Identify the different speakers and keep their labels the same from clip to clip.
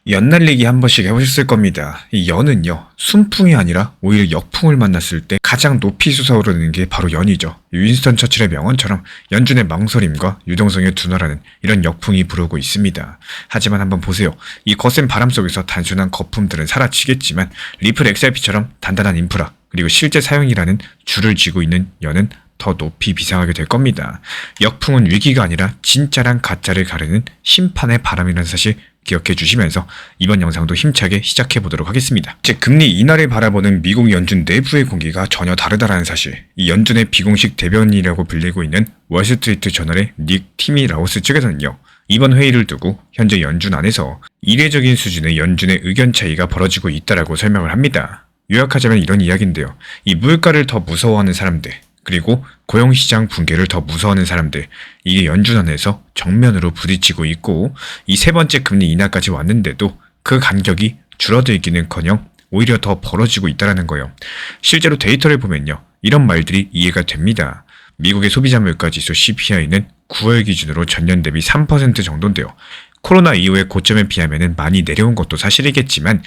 Speaker 1: 연날리기 한 번씩 해보셨을 겁니다. 이 연은요, 순풍이 아니라 오히려 역풍을 만났을 때 가장 높이 솟아오르는 게 바로 연이죠. 윈스턴 처칠의 명언처럼 연준의 망설임과 유동성의 둔화라는 이런 역풍이 불어오고 있습니다. 하지만 한번 보세요. 이 거센 바람 속에서 단순한 거품들은 사라지겠지만 리플 XRP처럼 단단한 인프라, 그리고 실제 사용이라는 줄을 쥐고 있는 연은 더 높이 비상하게 될 겁니다. 역풍은 위기가 아니라 진짜랑 가짜를 가르는 심판의 바람이라는 사실 기억해 주시면서 이번 영상도 힘차게 시작해 보도록 하겠습니다. 즉 금리 인하를 바라보는 미국 연준 내부의 공기가 전혀 다르다라는 사실, 이 연준의 비공식 대변인이라고 불리고 있는 월스트리트 저널의 닉 티미 라우스 측에서는요, 이번 회의를 두고 현재 연준 안에서 이례적인 수준의 연준의 의견 차이가 벌어지고 있다라고 설명을 합니다. 요약하자면 이런 이야기인데요. 이 물가를 더 무서워하는 사람들, 그리고 고용시장 붕괴를 더 무서워하는 사람들, 이게 연준 안에서 정면으로 부딪히고 있고, 이 세 번째 금리 인하까지 왔는데도 그 간격이 줄어들기는커녕 오히려 더 벌어지고 있다는 거예요. 실제로 데이터를 보면요, 이런 말들이 이해가 됩니다. 미국의 소비자 물가지수 CPI는 9월 기준으로 전년 대비 3% 정도인데요. 코로나 이후의 고점에 비하면 많이 내려온 것도 사실이겠지만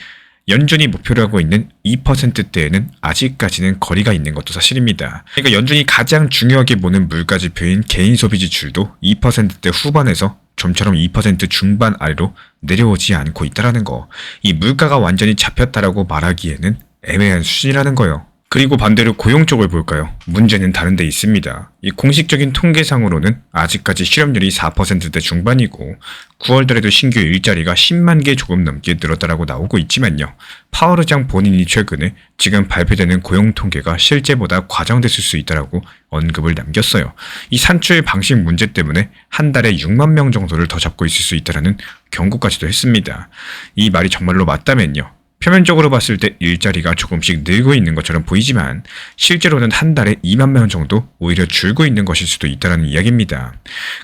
Speaker 1: 연준이 목표로 하고 있는 2%대에는 아직까지는 거리가 있는 것도 사실입니다. 그러니까 연준이 가장 중요하게 보는 물가 지표인 개인 소비 지출도 2%대 후반에서 좀처럼 2% 중반 아래로 내려오지 않고 있다는 거. 이 물가가 완전히 잡혔다라고 말하기에는 애매한 수준이라는 거예요. 그리고 반대로 고용 쪽을 볼까요? 문제는 다른 데 있습니다. 이 공식적인 통계상으로는 아직까지 실업률이 4%대 중반이고 9월 달에도 신규 일자리가 10만 개 조금 넘게 늘었다라고 나오고 있지만요. 파월 의장 본인이 최근에 지금 발표되는 고용 통계가 실제보다 과장됐을 수 있다라고 언급을 남겼어요. 이 산출 방식 문제 때문에 한 달에 6만 명 정도를 더 잡고 있을 수 있다라는 경고까지도 했습니다. 이 말이 정말로 맞다면요, 표면적으로 봤을 때 일자리가 조금씩 늘고 있는 것처럼 보이지만 실제로는 한 달에 2만 명 정도 오히려 줄고 있는 것일 수도 있다는 이야기입니다.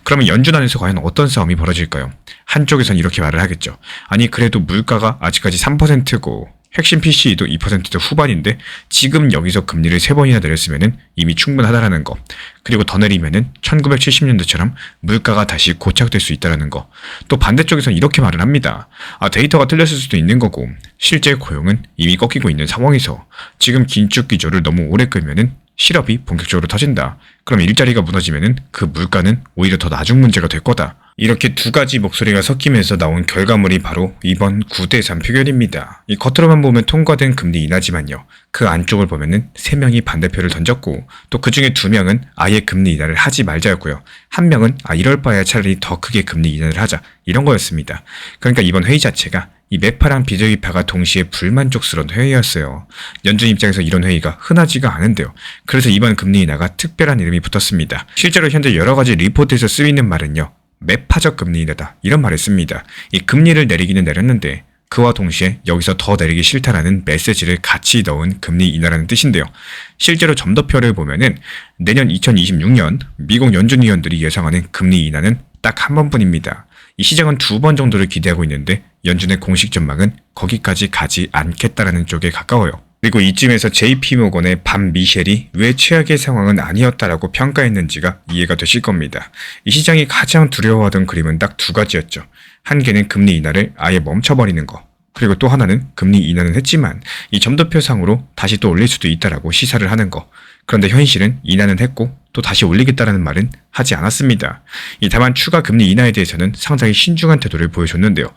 Speaker 1: 그러면 연준 안에서 과연 어떤 싸움이 벌어질까요? 한쪽에선 이렇게 말을 하겠죠. 아니 그래도 물가가 아직까지 3%고 핵심 PCE도 2%대 후반인데 지금 여기서 금리를 3번이나 내렸으면 이미 충분하다라는 거. 그리고 더 내리면은 1970년대처럼 물가가 다시 고착될 수 있다는 거. 또 반대쪽에서는 이렇게 말을 합니다. 데이터가 틀렸을 수도 있는 거고 실제 고용은 이미 꺾이고 있는 상황에서 지금 긴축 기조를 너무 오래 끌면은 실업이 본격적으로 터진다. 그럼 일자리가 무너지면은 그 물가는 오히려 더 나중 문제가 될 거다. 이렇게 두 가지 목소리가 섞이면서 나온 결과물이 바로 이번 9대3 표결입니다. 이 겉으로만 보면 통과된 금리 인하지만요, 그 안쪽을 보면은 3명이 반대표를 던졌고 또 그 중에 2명은 아예 금리 인하를 하지 말자였고요. 1명은 이럴 바에야 차라리 더 크게 금리 인하를 하자, 이런 거였습니다. 그러니까 이번 회의 자체가 이 매파랑 비대위파가 동시에 불만족스러운 회의였어요. 연준 입장에서 이런 회의가 흔하지가 않은데요. 그래서 이번 금리 인하가 특별한 이름이 붙었습니다. 실제로 현재 여러 가지 리포트에서 쓰이는 말은요, 매파적 금리 인하다, 이런 말을 씁니다. 이 금리를 내리기는 내렸는데 그와 동시에 여기서 더 내리기 싫다라는 메시지를 같이 넣은 금리 인하라는 뜻인데요. 실제로 점도표를 보면은 내년 2026년 미국 연준 위원들이 예상하는 금리 인하는 딱 한 번뿐입니다. 이 시장은 2번 정도를 기대하고 있는데 연준의 공식 전망은 거기까지 가지 않겠다라는 쪽에 가까워요. 그리고 이쯤에서 JP모건의 반 미셸이 왜 최악의 상황은 아니었다라고 평가했는지가 이해가 되실 겁니다. 이 시장이 가장 두려워하던 그림은 딱 2가지였죠. 한 개는 금리 인하를 아예 멈춰버리는 거. 그리고 또 하나는 금리 인하는 했지만 이 점도표상으로 다시 또 올릴 수도 있다라고 시사를 하는 거. 그런데 현실은 인하는 했고 또 다시 올리겠다라는 말은 하지 않았습니다. 다만 추가 금리 인하에 대해서는 상당히 신중한 태도를 보여줬는데요.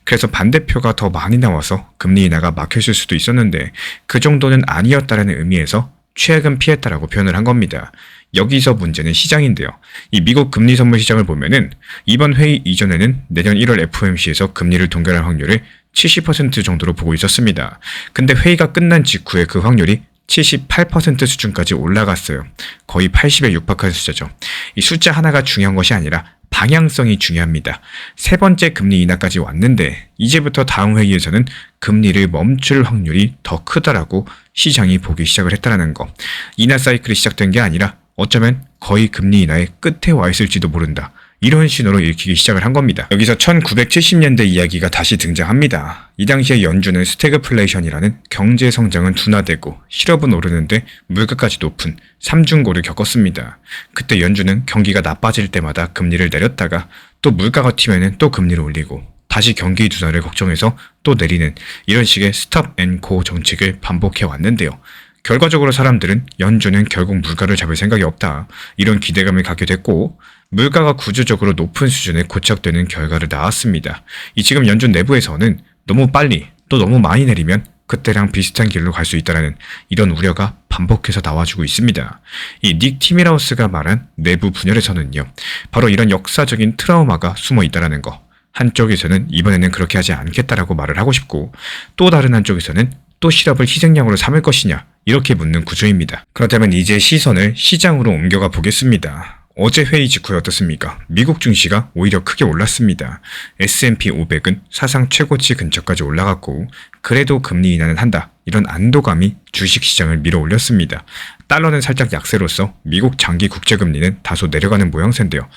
Speaker 1: 그래서 반대표가 더 많이 나와서 금리 인하가 막혔을 수도 있었는데 그 정도는 아니었다라는 의미에서 최악은 피했다라고 표현을 한 겁니다. 여기서 문제는 시장인데요. 이 미국 금리 선물 시장을 보면은 이번 회의 이전에는 내년 1월 FOMC에서 금리를 동결할 확률을 70% 정도로 보고 있었습니다. 근데 회의가 끝난 직후에 그 확률이 78% 수준까지 올라갔어요. 거의 80에 육박한 숫자죠. 이 숫자 하나가 중요한 것이 아니라 방향성이 중요합니다. 세 번째 금리 인하까지 왔는데 이제부터 다음 회의에서는 금리를 멈출 확률이 더 크다라고 시장이 보기 시작을 했다는 거. 인하 사이클이 시작된 게 아니라 어쩌면 거의 금리 인하의 끝에 와 있을지도 모른다. 이런 신호로 읽히기 시작을 한 겁니다. 여기서 1970년대 이야기가 다시 등장합니다. 이 당시에 연준은 스태그플레이션이라는 경제 성장은 둔화되고 실업은 오르는데 물가까지 높은 삼중고를 겪었습니다. 그때 연준은 경기가 나빠질 때마다 금리를 내렸다가 또 물가가 튀면은 또 금리를 올리고 다시 경기 둔화를 걱정해서 또 내리는 이런 식의 스톱 앤 고 정책을 반복해 왔는데요. 결과적으로 사람들은 연준은 결국 물가를 잡을 생각이 없다. 이런 기대감을 갖게 됐고 물가가 구조적으로 높은 수준에 고착되는 결과를 낳았습니다. 이 지금 연준 내부에서는 너무 빨리 또 너무 많이 내리면 그때랑 비슷한 길로 갈 수 있다는 이런 우려가 반복해서 나와주고 있습니다. 이 닉 티밀하우스가 말한 내부 분열에서는요. 바로 이런 역사적인 트라우마가 숨어 있다는 거. 한쪽에서는 이번에는 그렇게 하지 않겠다라고 말을 하고 싶고 또 다른 한쪽에서는 또 실업을 희생양으로 삼을 것이냐 이렇게 묻는 구조입니다. 그렇다면 이제 시선을 시장으로 옮겨가 보겠습니다. 어제 회의 직후에 어떻습니까? 미국 증시가 오히려 크게 올랐습니다. S&P 500은 사상 최고치 근처까지 올라갔고 그래도 금리 인하는 한다. 이런 안도감이 주식시장을 밀어 올렸습니다. 달러는 살짝 약세로서 미국 장기 국채금리는 다소 내려가는 모양새인데요.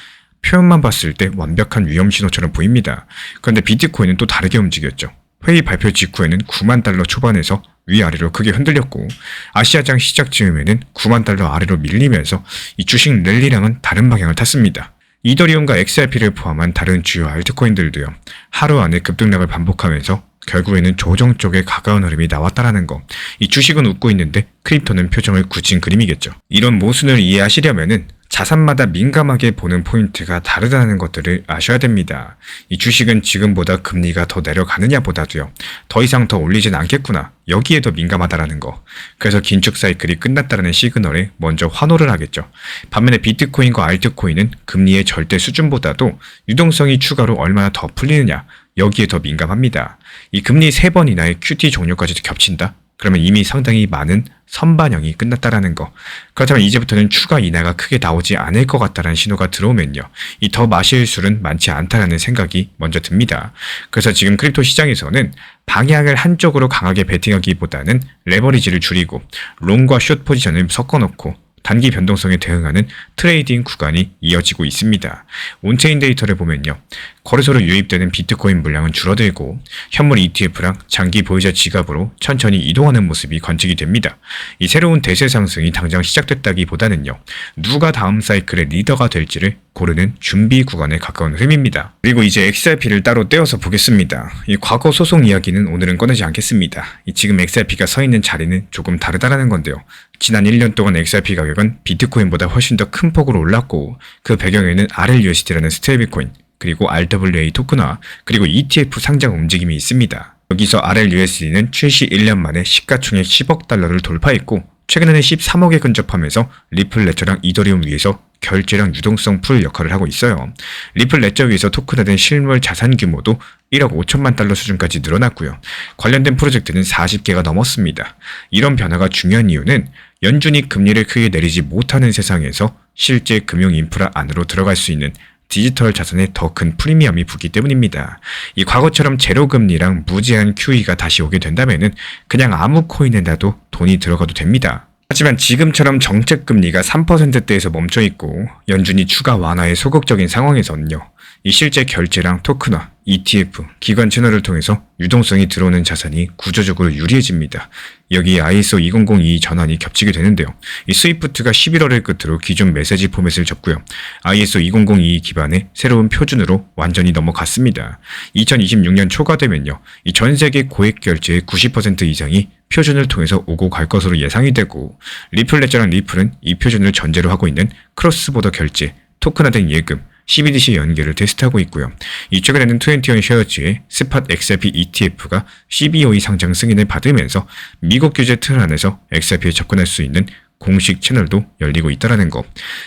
Speaker 1: 표현만 봤을 때 완벽한 위험 신호처럼 보입니다. 그런데 비트코인은 또 다르게 움직였죠. 회의 발표 직후에는 9만 달러 초반에서 위아래로 크게 흔들렸고 아시아장 시작 즈음에는 9만 달러 아래로 밀리면서 이 주식 랠리랑은 다른 방향을 탔습니다. 이더리움과 XRP를 포함한 다른 주요 알트코인들도요. 하루 안에 급등락을 반복하면서 결국에는 조정 쪽에 가까운 흐름이 나왔다라는 거. 이 주식은 웃고 있는데 크립토는 표정을 굳힌 그림이겠죠. 이런 모순을 이해하시려면은 자산마다 민감하게 보는 포인트가 다르다는 것들을 아셔야 됩니다. 이 주식은 지금보다 금리가 더 내려가느냐 보다도요. 더 이상 더 올리진 않겠구나. 여기에 더 민감하다라는 거. 그래서 긴축 사이클이 끝났다는 시그널에 먼저 환호를 하겠죠. 반면에 비트코인과 알트코인은 금리의 절대 수준보다도 유동성이 추가로 얼마나 더 풀리느냐. 여기에 더 민감합니다. 이 금리 3번 이나의 QT 종료까지도 겹친다? 그러면 이미 상당히 많은 선반영이 끝났다라는 거. 그렇다면 이제부터는 추가 인하가 크게 나오지 않을 것 같다는 신호가 들어오면요. 이 더 마실 술은 많지 않다라는 생각이 먼저 듭니다. 그래서 지금 크립토 시장에서는 방향을 한쪽으로 강하게 베팅하기보다는 레버리지를 줄이고 롱과 숏 포지션을 섞어놓고 단기 변동성에 대응하는 트레이딩 구간이 이어지고 있습니다. 온체인 데이터를 보면요. 거래소로 유입되는 비트코인 물량은 줄어들고 현물 ETF랑 장기 보유자 지갑으로 천천히 이동하는 모습이 관측이 됩니다. 이 새로운 대세 상승이 당장 시작됐다기보다는요. 누가 다음 사이클의 리더가 될지를 고르는 준비 구간에 가까운 흐름입니다. 그리고 이제 XRP를 따로 떼어서 보겠습니다. 이 과거 소송 이야기는 오늘은 꺼내지 않겠습니다. 이 지금 XRP가 서 있는 자리는 조금 다르다라는 건데요. 지난 1년 동안 XRP 가격은 비트코인보다 훨씬 더 큰 폭으로 올랐고 그 배경에는 RLUSD라는 스테이블 코인, 그리고 RWA 토큰화, 그리고 ETF 상장 움직임이 있습니다. 여기서 RLUSD는 출시 1년 만에 시가총액 10억 달러를 돌파했고 최근에는 13억에 근접하면서 리플 레저랑 이더리움 위에서 결제량 유동성 풀 역할을 하고 있어요. 리플 레저 위에서 토큰화된 실물 자산 규모도 1억 5천만 달러 수준까지 늘어났고요. 관련된 프로젝트는 40개가 넘었습니다. 이런 변화가 중요한 이유는 연준이 금리를 크게 내리지 못하는 세상에서 실제 금융 인프라 안으로 들어갈 수 있는 디지털 자산에 더 큰 프리미엄이 붙기 때문입니다. 이 과거처럼 제로금리랑 무제한 QE가 다시 오게 된다면은 그냥 아무 코인에 놔도 돈이 들어가도 됩니다. 하지만 지금처럼 정책금리가 3%대에서 멈춰있고 연준이 추가 완화에 소극적인 상황에서는요. 이 실제 결제랑 토큰화, ETF, 기관 채널을 통해서 유동성이 들어오는 자산이 구조적으로 유리해집니다. 여기에 ISO 2002 전환이 겹치게 되는데요. 이 스위프트가 11월을 끝으로 기존 메시지 포맷을 접고요. ISO 2002 기반의 새로운 표준으로 완전히 넘어갔습니다. 2026년 초가 되면요. 이 전 세계 고액 결제의 90% 이상이 표준을 통해서 오고 갈 것으로 예상이 되고 리플 레저랑 리플은 이 표준을 전제로 하고 있는 크로스보더 결제, 토큰화된 예금, CBDC 연계를 테스트하고 있고요. 이 최근에는 21 쉐어즈의 스팟 XRP ETF가 CBOE 상장 승인을 받으면서 미국 규제 틀 안에서 XRP에 접근할 수 있는 공식 채널도 열리고 있다는 거.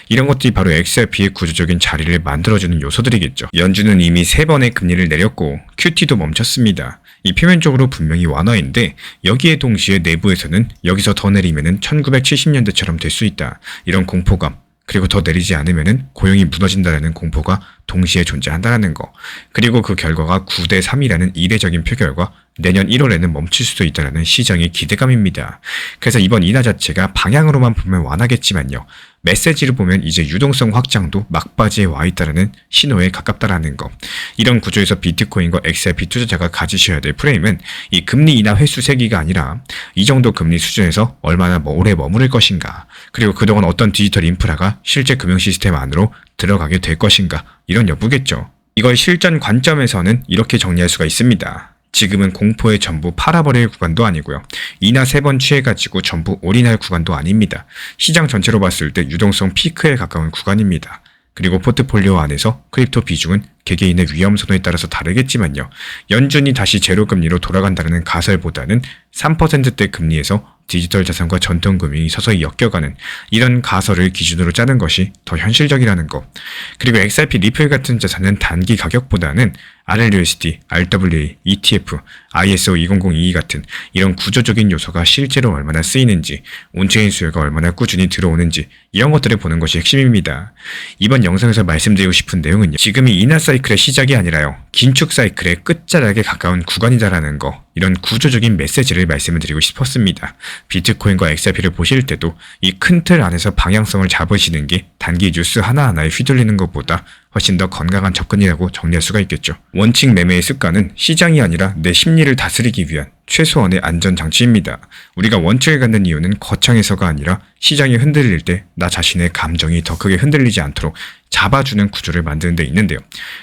Speaker 1: 이런 것들이 바로 XRP의 구조적인 자리를 만들어주는 요소들이겠죠. 연준은 이미 3번의 금리를 내렸고 QT도 멈췄습니다. 이 표면적으로 분명히 완화인데 여기에 동시에 내부에서는 여기서 더 내리면은 1970년대처럼 될 수 있다. 이런 공포감. 그리고 더 내리지 않으면 고용이 무너진다는 공포가 동시에 존재한다는 거. 그리고 그 결과가 9대 3이라는 이례적인 표결과 내년 1월에는 멈출 수도 있다는 시장의 기대감입니다. 그래서 이번 인하 자체가 방향으로만 보면 완하겠지만요. 메시지를 보면 이제 유동성 확장도 막바지에 와 있다는 신호에 가깝다라는 거. 이런 구조에서 비트코인과 XRP 투자자가 가지셔야 될 프레임은 이 금리 인하 횟수 세기가 아니라 이 정도 금리 수준에서 얼마나 오래 머무를 것인가, 그리고 그동안 어떤 디지털 인프라가 실제 금융 시스템 안으로 들어가게 될 것인가, 이런 여부겠죠. 이걸 실전 관점에서는 이렇게 정리할 수가 있습니다. 지금은 공포에 전부 팔아버릴 구간도 아니고요. 2나 3번 취해가지고 전부 올인할 구간도 아닙니다. 시장 전체로 봤을 때 유동성 피크에 가까운 구간입니다. 그리고 포트폴리오 안에서 크립토 비중은 개개인의 위험 선호에 따라서 다르겠지만요. 연준이 다시 제로금리로 돌아간다는 가설보다는 3%대 금리에서 디지털 자산과 전통금융이 서서히 엮여가는 이런 가설을 기준으로 짜는 것이 더 현실적이라는 것. 그리고 XRP 리플 같은 자산은 단기 가격보다는 RLUSD, RWA, ETF, ISO 2002 같은 이런 구조적인 요소가 실제로 얼마나 쓰이는지, 온체인 수요가 얼마나 꾸준히 들어오는지 이런 것들을 보는 것이 핵심입니다. 이번 영상에서 말씀드리고 싶은 내용은요. 지금이 인하 사이클의 시작이 아니라요. 긴축 사이클의 끝자락에 가까운 구간이다라는 거. 이런 구조적인 메시지를 말씀을 드리고 싶었습니다. 비트코인과 XRP를 보실 때도 이 큰 틀 안에서 방향성을 잡으시는 게 단기 뉴스 하나하나에 휘둘리는 것보다 훨씬 더 건강한 접근이라고 정리할 수가 있겠죠. 원칙 매매의 습관은 시장이 아니라 내 심리를 다스리기 위한 최소한의 안전장치입니다. 우리가 원칙을 갖는 이유는 거창해서가 아니라 시장이 흔들릴 때 나 자신의 감정이 더 크게 흔들리지 않도록 잡아주는 구조를 만드는 데 있는데요.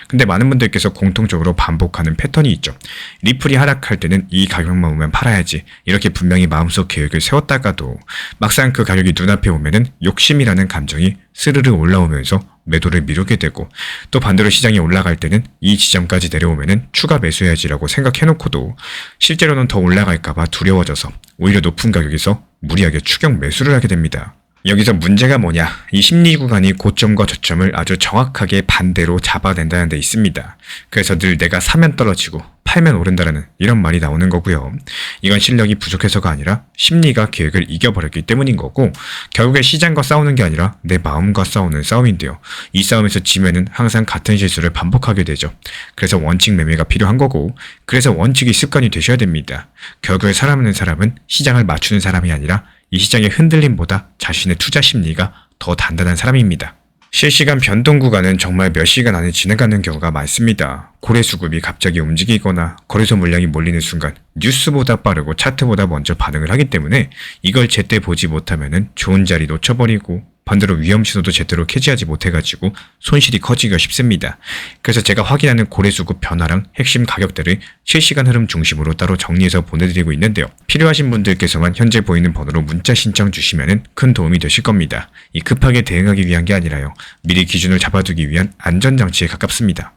Speaker 1: 근데 많은 분들께서 공통적으로 반복하는 패턴이 있죠. 리플이 하락할 때는 이 가격만 오면 팔아야지 이렇게 분명히 마음속 계획을 세웠다가도 막상 그 가격이 눈앞에 오면은 욕심이라는 감정이 스르르 올라오면서 매도를 미루게 되고, 또 반대로 시장이 올라갈 때는 이 지점까지 내려오면은 추가 매수해야지라고 생각해놓고도 실제로는 더 올라갈까봐 두려워져서 오히려 높은 가격에서 무리하게 추격 매수를 하게 됩니다. 여기서 문제가 뭐냐? 이 심리 구간이 고점과 저점을 아주 정확하게 반대로 잡아낸다는 데 있습니다. 그래서 늘 내가 사면 떨어지고 팔면 오른다라는 이런 말이 나오는 거고요. 이건 실력이 부족해서가 아니라 심리가 계획을 이겨버렸기 때문인 거고, 결국에 시장과 싸우는 게 아니라 내 마음과 싸우는 싸움인데요. 이 싸움에서 지면은 항상 같은 실수를 반복하게 되죠. 그래서 원칙 매매가 필요한 거고, 그래서 원칙이 습관이 되셔야 됩니다. 결국에 살아남는 사람은 시장을 맞추는 사람이 아니라 이 시장의 흔들림보다 자신의 투자 심리가 더 단단한 사람입니다. 실시간 변동 구간은 정말 몇 시간 안에 지나가는 경우가 많습니다. 고래 수급이 갑자기 움직이거나 거래소 물량이 몰리는 순간 뉴스보다 빠르고 차트보다 먼저 반응을 하기 때문에 이걸 제때 보지 못하면 좋은 자리 놓쳐버리고 반대로 위험 신호도 제대로 캐치하지 못해가지고 손실이 커지기가 쉽습니다. 그래서 제가 확인하는 고래수급 변화랑 핵심 가격대를 실시간 흐름 중심으로 따로 정리해서 보내드리고 있는데요. 필요하신 분들께서만 현재 보이는 번호로 문자 신청 주시면 큰 도움이 되실 겁니다. 이 급하게 대응하기 위한 게 아니라요. 미리 기준을 잡아두기 위한 안전장치에 가깝습니다.